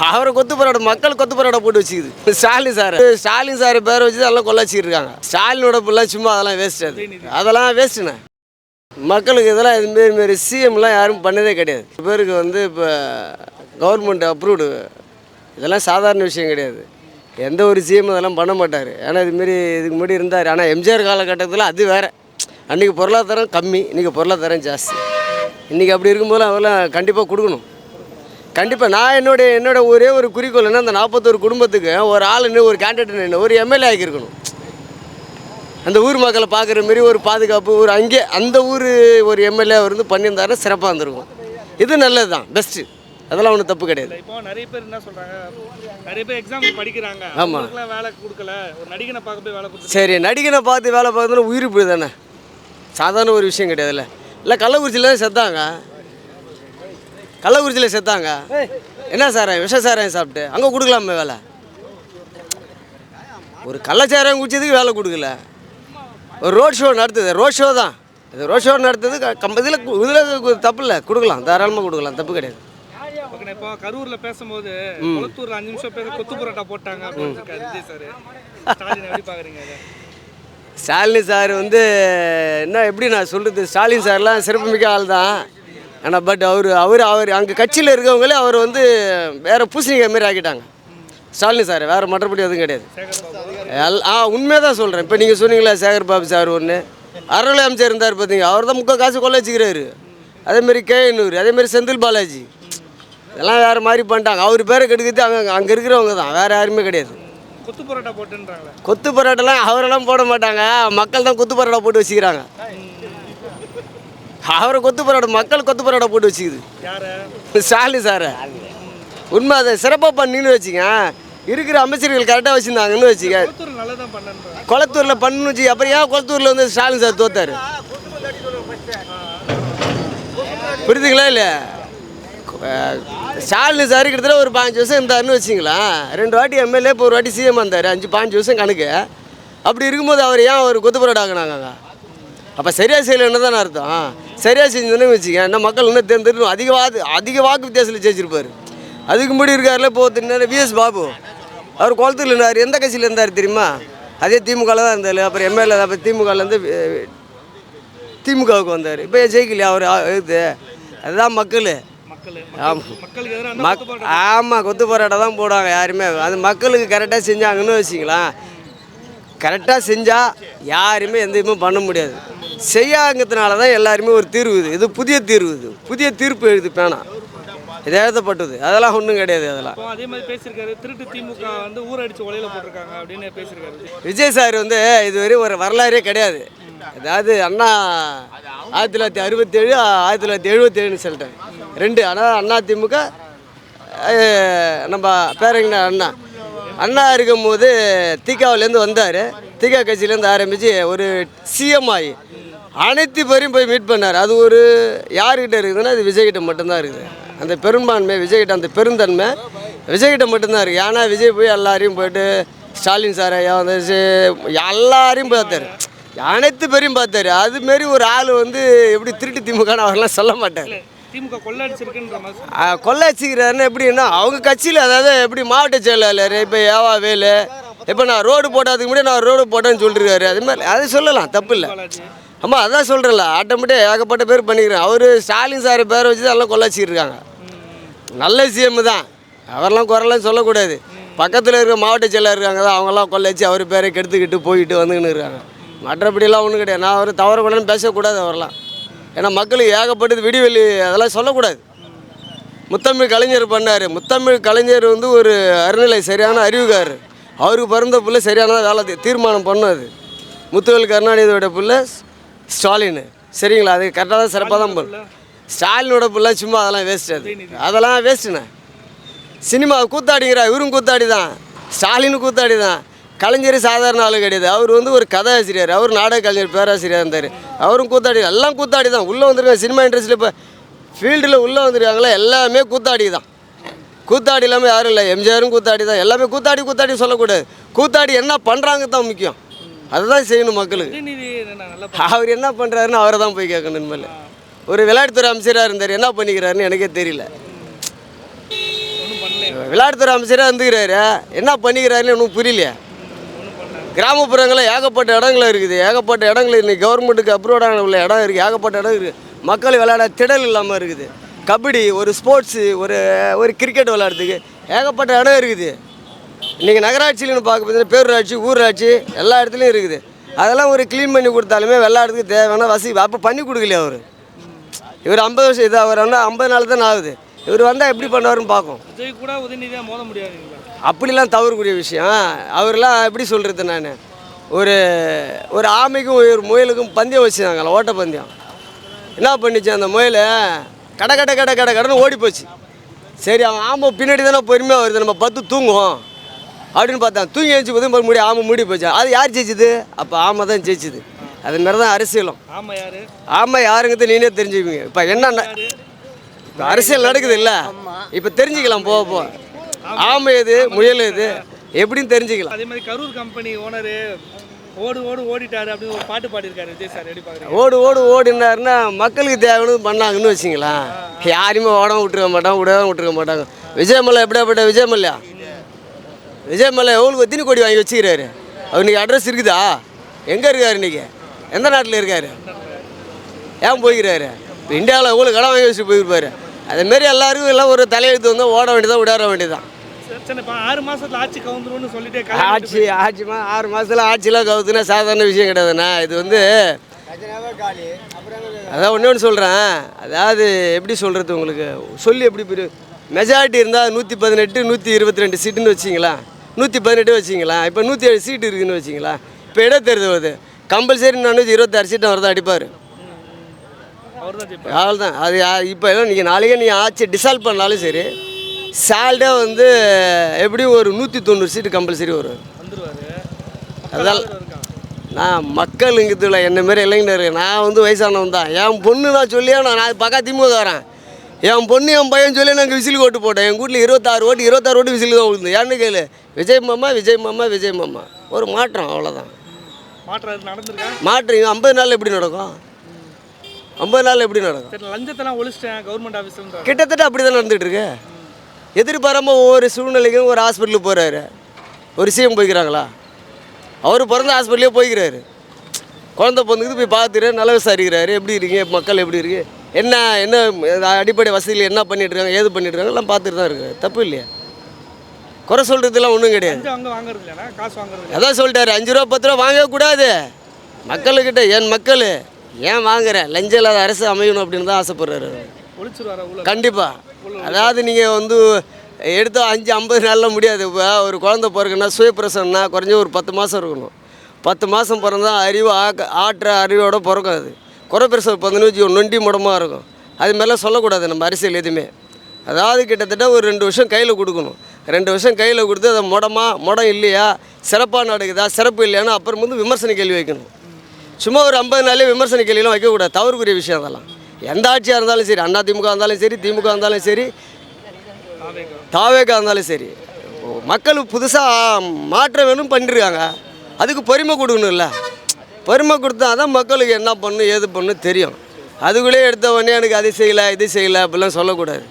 அவரை கொத்து பரோட மக்கள் கொத்து பரோட போட்டு வச்சுக்குது ஸ்டாலின் சார் பேரை வச்சு எல்லாம் கொள்ளாச்சிக்கிட்டு இருக்காங்க. ஸ்டாலினோட பிள்ளை சும்மா அதெல்லாம் வேஸ்ட். அதெல்லாம் வேஸ்ட்டுண்ணே. மக்களுக்கு இதெல்லாம் இதுமாரி சிஎம்லாம் யாரும் பண்ணதே கிடையாது. பேருக்கு வந்து இப்போ கவர்மெண்ட் அப்ரூவ்டு இதெல்லாம் சாதாரண விஷயம் கிடையாது. எந்த ஒரு சிஎம் அதெல்லாம் பண்ண மாட்டார். ஏன்னா இதுமாரி இதுக்கு முன்னாடி இருந்தார். ஆனால் எம்ஜிஆர் காலகட்டத்தில் அது வேறு. அன்றைக்கி பொருளாதாரம் கம்மி, இன்றைக்கி பொருளாதாரம் ஜாஸ்தி. இன்றைக்கி அப்படி இருக்கும்போது அவெல்லாம் கண்டிப்பாக கொடுக்கணும். கண்டிப்பாக நான் என்னோட ஒரே ஒரு குறிக்கோள் என்ன, அந்த 41 குடும்பத்துக்கு ஒரு ஆள் ஒரு கேண்டிடேட் ஒரு எம்எல்ஏ ஆகியிருக்கணும். அந்த ஊர் மக்களை பார்க்குற மாரி ஒரு பாதுகாப்பு ஒரு அங்கே அந்த ஊர் ஒரு எம்எல்ஏ வந்து பண்ணியிருந்தாருன்னா சிறப்பாக இருந்திருக்கும். இது நல்லது தான், பெஸ்ட்டு. அதெல்லாம் ஒன்றும் தப்பு கிடையாது. இப்போ நிறைய பேர் என்ன சொல்கிறாங்க, நிறைய பேர் எக்ஸாம் படிக்கிறாங்க, ஆமாம், வேலை கொடுக்கல, ஒரு நடிகனை பார்க்க போய் வேலை கொடுத்து. சரி, நடிகனை பார்த்து வேலை பார்க்கறதுனா உயிர் போய் தானே, சாதாரண ஒரு விஷயம் கிடையாதுல்ல. இல்லை கள்ளக்குறிச்சியில் தான் செத்தாங்க. கள்ளக்குறிச்சியில் செத்தாங்க. என்ன சாராயம், விஷ சாராயம் சாப்பிட்டு அங்கே கொடுக்கலாமே வேலை. ஒரு கள்ளச்சாராயம் குடிச்சதுக்கு வேலை கொடுக்கல. ஒரு ரோட் ஷோ நடத்துது, ரோட் ஷோ தான் இது. ரோட் ஷோ நடத்துது இதில் தப்பு இல்லை, கொடுக்கலாம், தாராளமாக கொடுக்கலாம், தப்பு கிடையாது. ஓகே, இப்போ கரூரில் பேசும்போது கொளத்தூரில் 5 நிமிஷம் பேச கொத்து பரோட்டா போட்டாங்க அப்படின்னு விஜய் சார். ஸ்டாலின் எப்படி பார்க்குறீங்க? ஸ்டாலின் சார் வந்து என்ன எப்படி நான் சொல்கிறது, ஸ்டாலின் சார்லாம் சிறப்புமிக்க ஆள் தான். ஆனால் பட் அவர் அங்கே கட்சியில் இருக்கவங்களே அவர் வந்து வேறு பூசணிக்காய் மாரி ஆக்கிட்டாங்க ஸ்டாலின் சார். வேறு மற்றபடி எதுவும் கிடையாது. உண்மையாக தான் சொல்கிறேன். இப்போ நீங்கள் சொன்னீங்களா சேகர் பாபு சார் ஒன்று அறநிலை அமைச்சர் இருந்தார் பார்த்தீங்க, அவர் தான் முக்கால் காசு கொள்ள வச்சுக்கிறாரு. அதேமாரி கேஎன்னூர், அதேமாரி செந்தில் பாலாஜி, இதெல்லாம் வேறு மாதிரி பண்ணிட்டாங்க. அவர் பேரை கெடுக்கிறது அங்கே இருக்கிறவங்க தான், வேறு யாருமே கிடையாது. கொத்து பரோட்டா போட்டுன்றாங்க. கொத்து பரோட்டெல்லாம் அவரெல்லாம் போட மாட்டாங்க, மக்கள் தான் கொத்து பரோட்டா போட்டு வச்சுக்கிறாங்க. அவரை கொத்து பரோட்டா மக்கள் கொத்து பரோட்டா போட்டு வச்சுக்குது. ஸ்டாலின் சார் உண்மை அதை சிறப்பாக பண்ணின்னு வச்சுங்க. இருக்கிற அமைச்சர்கள் கரெக்டாக வச்சுருந்தாங்கன்னு வச்சுக்க. கொளத்தூரில் பண்ணு வச்சு அப்புறம் ஏன் கொளத்தூரில் வந்து ஸ்டாலின் சார் தோத்தார்? புரியுதுங்களா? இல்லை ஸ்டாலின் சார் கிட்டத்தட்ட ஒரு 5 வருஷம் இருந்தாருன்னு வச்சிங்களா. 2 வாட்டி எம்எல்ஏ, இப்போ ஒரு வாட்டி சிஎம் வந்தார். 5 வருஷம் கணக்கு. அப்படி இருக்கும்போது அவர் ஏன் அவர் கொத்து பரோட்டா ஆகினாங்க? அப்போ சரியாக செய்யலைன்னு தானே அர்த்தம். சரியாக செஞ்சோன்னு வச்சுக்க, என்ன மக்கள் இன்னும் தேர்ந்தெடுக்கணும். அதிக வாக்கு வித்தியாசத்தில் ஜெயிச்சிருப்பார். அதுக்கு முன்னாடி இருக்காருல இப்போ விஎஸ் பாபு, அவர் குளத்தூரில் இருந்தார். எந்த கட்சியில் இருந்தார் தெரியுமா? அதே திமுகவில் தான் இருந்தார். அப்புறம் எம்எல்ஏ, அப்போ திமுகலேருந்து திமுகவுக்கு வந்தார். இப்போ ஜெயிக்கலையா அவர்? இது அதுதான் மக்கள். ஆமாம், கொத்து பரோட்டா தான் போடுவாங்க யாருமே. அது மக்களுக்கு கரெக்டாக செஞ்சாங்கன்னு வச்சிங்களேன். கரெக்டாக செஞ்சால் யாருமே எந்த இதுவுமே பண்ண முடியாது. செய்யாங்கிறதுனால தான் எல்லாருமே ஒரு தீர்வு. இது புதிய தீர்வு, இது புதிய தீர்ப்பு எழுது பேனா, இது எழுதப்பட்டது. அதெல்லாம் ஒன்றும் கிடையாது. அதெல்லாம் அதே மாதிரி பேசியிருக்காரு. திருட்டு திமுக வந்து ஊரடிச்சு ஒலையில் போட்டிருக்காங்க அப்படின்னு பேசியிருக்காரு. விஜய் சார் வந்து இதுவரை ஒரு வரலாறே கிடையாது. அதாவது அண்ணா 1967 1977ன்னு சொல்லிட்டேன் 2. ஆனால் அண்ணா திமுக நம்ம பேரங்க அண்ணா இருக்கும்போது திகாவிலேருந்து வந்தார். திகா கட்சியிலேருந்து ஆரம்பித்து ஒரு சிஎம் ஆகி அனைத்து பேரையும் போய் மீட் பண்ணார். அது ஒரு யார்கிட்ட இருக்குதுன்னா அது விஜய்கிட்ட மட்டும்தான் இருக்குது. அந்த பெரும்பான்மை விஜய்கிட்ட, அந்த பெருந்தன்மை விஜய்கிட்ட மட்டும்தான் இருக்குது. ஏன்னா விஜய் போய் எல்லாரையும் போய்ட்டு ஸ்டாலின் சார் ஐயா வந்துச்சு எல்லாரையும் பார்த்தார், அனைத்து பேரையும் பார்த்தாரு. அதுமாரி ஒரு ஆள் வந்து எப்படி திருட்டு திமுகன்னு அவரெல்லாம் சொல்ல மாட்டார். திமுக கொள்ளாச்சிக்கிறாருன்னு எப்படின்னா அவங்க கட்சியில், அதாவது எப்படி மாவட்ட செயலாளர் இப்போ ஏவா வேலு, இப்போ நான் ரோடு போட்டதுக்கு முன்னாடி நான் ரோடு போட்டேன்னு சொல்லிருக்காரு. அது மாதிரி அதை சொல்லலாம், தப்பு இல்லை. ஆமாம், அதான் சொல்கிறேன்ல, ஆட்டோமேட்டிக் ஏகப்பட்ட பேர் பண்ணிக்கிறேன். அவர் ஸ்டாலின் சார் பேரை வச்சு தான் எல்லாம் கொள்ளாச்சிருக்காங்க. நல்ல சிஎம் தான், அவரெல்லாம் குறைலாம் சொல்லக்கூடாது. பக்கத்தில் இருக்கிற மாவட்ட செயலாளர் இருக்காங்க தான், அவங்கெல்லாம் கொள்ளாச்சு அவர் பேரை கெடுத்துக்கிட்டு போயிட்டு வந்துக்கின்னு இருக்காங்க. மற்றபடிலாம் ஒன்றும் கிடையாது. நான் அவர் தவற கூடன்னு பேசக்கூடாது அவரெல்லாம். ஏன்னா மக்களுக்கு ஏகப்பட்டது விடிவெளி அதெல்லாம் சொல்லக்கூடாது. முத்தமிழ் கலைஞர் பண்ணார். முத்தமிழ் கலைஞர் வந்து ஒரு அறநிலை சரியான அறிவுக்காரர். அவருக்கு பிறந்த பிள்ளை சரியானதாக வேலை தீர்மானம் பண்ணது. முத்துவேல் கருணாநிதியோட பிள்ளை ஸ்டாலின். சரிங்களா? அது கரெக்டாக தான் சிறப்பாக தான் போகணும். ஸ்டாலினோட பிள்ளை சும்மா அதெல்லாம் வேஸ்ட்டு. அதெல்லாம் வேஸ்ட்டுண்ணே. சினிமா கூத்தாடிங்கிறா, இவரும் கூத்தாடி தான், ஸ்டாலினும் கூத்தாடி தான். கலைஞர் சாதாரண ஆளு கிடையாது. அவர் வந்து ஒரு கதை ஆசிரியர், அவர் நாடக கலைஞர் பேராசிரியர் இருந்தார். அவரும் கூத்தாடி, எல்லாம் கூத்தாடி தான் உள்ளே வந்துருக்காங்க. சினிமா இண்டஸ்ட்ரியில் இப்போ ஃபீல்டில் உள்ளே வந்துருக்காங்களா எல்லாமே கூத்தாடி தான். கூத்தாடி இல்லாமல் யாரும் இல்லை. எம்ஜிஆரும் கூத்தாடி தான். எல்லாமே கூத்தாடி சொல்லக்கூடாது. கூத்தாடி என்ன பண்ணுறாங்க தான் முக்கியம், அதுதான் செய்யணும் மக்களுக்கு. அவர் என்ன பண்ணுறாருன்னு அவரை தான் போய் கேட்கணும். இனிமேல் ஒரு விளையாட்டுத்துறை அமைச்சராக இருந்தார், என்ன பண்ணிக்கிறாருன்னு எனக்கே தெரியல. விளையாட்டுத்துறை அமைச்சராக இருந்துக்கிறாரு, என்ன பண்ணிக்கிறாருன்னு ஒன்றும் புரியலையே. கிராமப்புறங்களில் ஏகப்பட்ட இடங்கள் இருக்குது, ஏகப்பட்ட இடங்கள் இன்னைக்கு கவர்மெண்ட்டுக்கு அப்ரூவ்டான உள்ள இடம் இருக்குது, ஏகப்பட்ட இடம் இருக்குது. மக்கள் விளையாட திடல் இல்லாமல் இருக்குது. கபடி, ஒரு ஸ்போர்ட்ஸு, ஒரு கிரிக்கெட் விளையாடுறதுக்கு ஏகப்பட்ட இடம் இருக்குது. இன்றைக்கி நகராட்சியில்னு பார்க்க பார்த்தீங்கன்னா பேரூராட்சி, ஊராட்சி எல்லா இடத்துலையும் இருக்குது. அதெல்லாம் ஒரு க்ளீன் பண்ணி கொடுத்தாலுமே விளையாடுறதுக்கு தேவையான வசதி அப்போ பண்ணி கொடுக்கலையே அவர். இவர் 50 வருஷம் இது அவர் வந்து 50 நாள் தான் ஆகுது. இவர் வந்தால் எப்படி பண்ணுவாருன்னு பார்க்கும். விஜய் கூட உதயநிதியாக மோத முடியாதுங்களா? அப்படிலாம் தவறக்கூடிய விஷயம். அவரெல்லாம் எப்படி சொல்கிறது, நான் ஒரு ஆமைக்கும் ஒரு முயலுக்கும் பந்தயம் வச்சுருந்தாங்களா, ஓட்ட பந்தயம். என்ன பண்ணிச்சு அந்த முயல், கடன்னு ஓடி போச்சு. சரி, அவன் ஆமை பின்னாடி தானே பொறுமையாக வருது, நம்ம 10 தூங்குவோம் அப்படின்னு பார்த்தா தூங்கி எழுச்சி போதும் மூடி ஆமை மூடி போச்சு. அது யார் ஜெயிச்சுது? அப்போ ஆமை தான் ஜெயிச்சுது. அது மாதிரி தான் அரசியலும். ஆமை யாருங்கிறது நீனே தெரிஞ்சுக்குவீங்க. இப்போ என்னென்ன இப்போ அரசியல் நடக்குது இல்லை, இப்போ தெரிஞ்சுக்கலாம் போக போக. ஆமை எது, முயல் எது எப்படின்னு தெரிஞ்சுக்கலாம். அதே மாதிரி கரூர் கம்பெனி ஓனரு ஓடிட்டாரு அப்படின்னு ஒரு பாட்டு பாடியிருக்காரு விஜய் சார், எப்படி பார்க்குறீங்க? ஓடினாருன்னா மக்களுக்கு தேவையானது பண்ணாங்கன்னு வச்சிங்களேன். யாரையுமே ஓடாம விட்டுருக்க மாட்டாங்க, விடாம விட்டுருக்க மாட்டாங்க. விஜயமல்ல எப்படியாப்பட்ட விஜயமல்ல எவ்வளோ எத்தனை கோடி வாங்கி வச்சுக்கிறாரு. அவர் இன்றைக்கி அட்ரஸ் இருக்குதா? எங்கே இருக்காரு இன்றைக்கி? எந்த நாட்டில் இருக்கார்? ஏன் போய்க்கிறாரு? இப்போ இந்தியாவில் எவ்வளோ கடன் வாங்கி வச்சுட்டு போயிருப்பார். அதேமாரி எல்லாருக்கும் எல்லாம் ஒரு தலையெழுத்து வந்தால் ஓட வேண்டியதான், விடாட வேண்டியதான். 6 மாதத்தில் ஆட்சி கவுந்துருன்னு சொல்லிட்டு 6 மாதத்தில் ஆட்சிலாம் கவுத்துனா சாதாரண விஷயம் கிடையாதுண்ணா. இது வந்து அதான் ஒன்று சொல்கிறேன். அதாவது எப்படி சொல்கிறது உங்களுக்கு சொல்லி எப்படி புரியும். மெஜாரிட்டி இருந்தால் 118 122 சீட்டுன்னு வச்சிங்களா, 118 வச்சிங்களா, இப்போ 107 சீட்டு இருக்குதுன்னு வச்சிங்களா. இப்போ இடைத்தேர்தல் வருது, கம்பல்சரி 426 சீட்டை அவர் தான் அடிப்பார். அவ்வளோதான். அது இப்போ நீங்கள் நாளைக்கே நீங்கள் ஆட்சி டிசால்வ் பண்ணாலும் சரி, சால்டே வந்து எப்படியும் ஒரு 190 சீட்டு கம்பல்சரி வரும். அதனால் நான் மக்களுங்கிறதுல என்ன மாரி இளைஞர், நான் வந்து வயசானவன் தான். என் பொண்ணு நான் சொல்லியே நான் பக்கா திமுக வரேன். என் பொண்ணு என் பையன் சொல்லி நாங்கள் விசிலுக்கு ஓட்டு போட்டேன். எங்கள் வீட்டில் 26 ஓட்டு விசிலுக்கு தான் விழுந்து. ஏன்னு கேளு, விஜய் மாமா ஒரு மாற்றம், அவ்வளோதான். மாற்றம் 50 நாள் எப்படி நடக்கும்? 50 நாள் எப்படி நடக்கும்? லஞ்சத்தெல்லாம் ஒழிச்சிட்டேன் கவர்மெண்ட் ஆஃபீஸில் கிட்டத்தட்ட அப்படி தான் நடந்துகிட்டு இருக்கு. எதிர்பாராமல் ஒவ்வொரு சூழ்நிலைக்கும் ஒரு ஹாஸ்பிட்டலுக்கு போகிறாரு. ஒரு சிஎம் போய்க்கிறாங்களா? அவர் பிறந்த ஹாஸ்பிட்டலே போய்க்கிறாரு. குழந்தை பிறந்துக்கிட்டு போய் பார்த்துட்டு நல்லா விசாரிக்கிறாரு. எப்படி இருக்கீங்க, மக்கள் எப்படி இருக்கு, என்ன அடிப்படை வசதியில் என்ன பண்ணிட்டுருக்காங்க, ஏது பண்ணிட்டுருக்காங்க எல்லாம் பார்த்துட்டு தான் இருக்காரு. தப்பு இல்லையா? குறை சொல்கிறதுலாம் ஒன்றும் கிடையாது. அதான் சொல்லிட்டாரு, 5 ரூபா 10 ரூபா வாங்கக்கூடாது மக்கள்கிட்ட. என் மக்கள் ஏன் வாங்குற, லஞ்சம் இல்லாத அரசு அமையணும் அப்படின்னு தான் ஆசைப்படுறாரு. கண்டிப்பாக. அதாவது நீங்கள் வந்து எடுத்த 50 நாளில் முடியாது. இப்போ ஒரு குழந்தை பிறகுன்னா சுயப்பிரசவம்னா குறைஞ்ச ஒரு 10 மாதம் இருக்கணும். 10 மாதம் பிறந்தால் அறிவு ஆற்ற அறிவோட பிறக்கும். அது குறைப்பிரசவம் 15 நொண்டி முடமாக இருக்கும். அது மாதிரிலாம் சொல்லக்கூடாது நம்ம அரசியல் எதுவுமே. அதாவது கிட்டத்தட்ட ஒரு 2 வருஷம் கையில் கொடுக்கணும். 2 வருஷம் கையில் கொடுத்து அதை முடம் இல்லையா, சிறப்பாக நடக்குதா, சிறப்பு இல்லையான்னு அப்புறம் வந்து விமர்சன கேள்வி வைக்கணும். சும்மா ஒரு 50 நாளே விமர்சன கேள்வியெல்லாம் வைக்கக்கூடாது. தவறுக்குரிய விஷயம் அதெல்லாம். எந்த ஆட்சியாக இருந்தாலும் சரி, அண்ணா திமுக இருந்தாலும் சரி, திமுக இருந்தாலும் சரி, தாவேகா இருந்தாலும் சரி, மக்கள் புதுசாக மாற்றம் வேணும் பண்ணிருக்காங்க. அதுக்கு பொறுமை கொடுக்கணும்ல. பொறுமை கொடுத்தா தான் மக்களுக்கு என்ன பண்ணணும் ஏது பண்ணணும் தெரியும். அதுக்குள்ளே எடுத்த உடனே எனக்கு அது செய்யலை இது செய்யலை அப்படிலாம் சொல்லக்கூடாது.